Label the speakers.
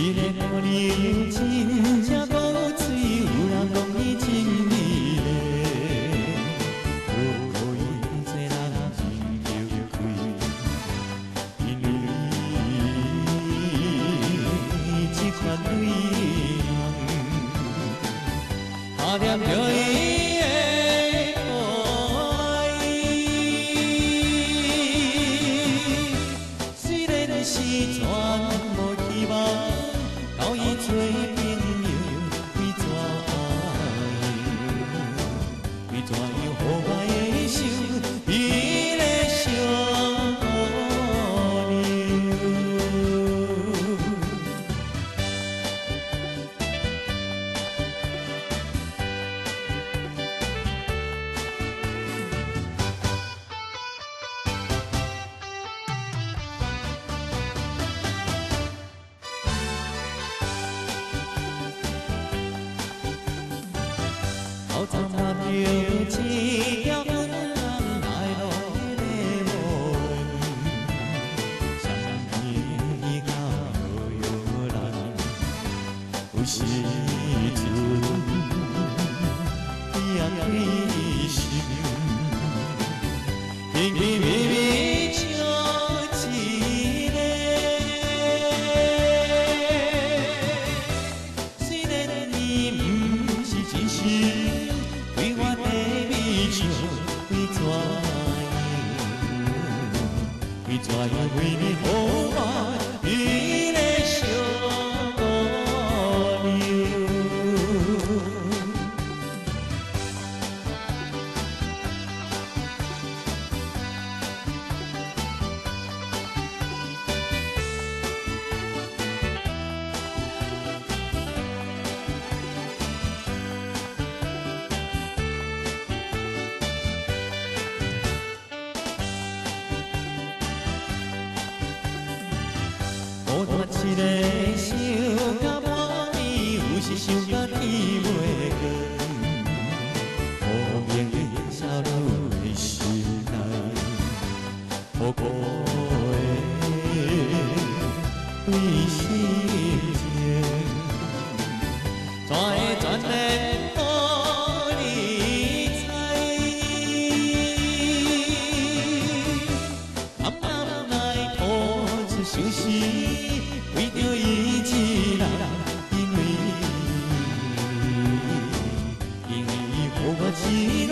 Speaker 1: 伊个看你真正古锥，有人讲你真美丽，可以做人真有亏，因为这款对人，他念着伊的可爱，虽然是全无希望。 交伊做朋友，为怎样？为怎样予我的手，伊个小头前嘛着一条粉红来路的门，双边伊较无人，有时阵伊也开心，甜甜蜜蜜笑一个。虽然伊不是真实。 为我地味笑，为怎样？为怎样为你予我伊个小孤单一个想到半暝，有时想到天袂光。无明的笑入的心内，无辜的对心情，怎会全然予你知？暗暗来吐出心事。 为着伊一人，因为伊予我一恋。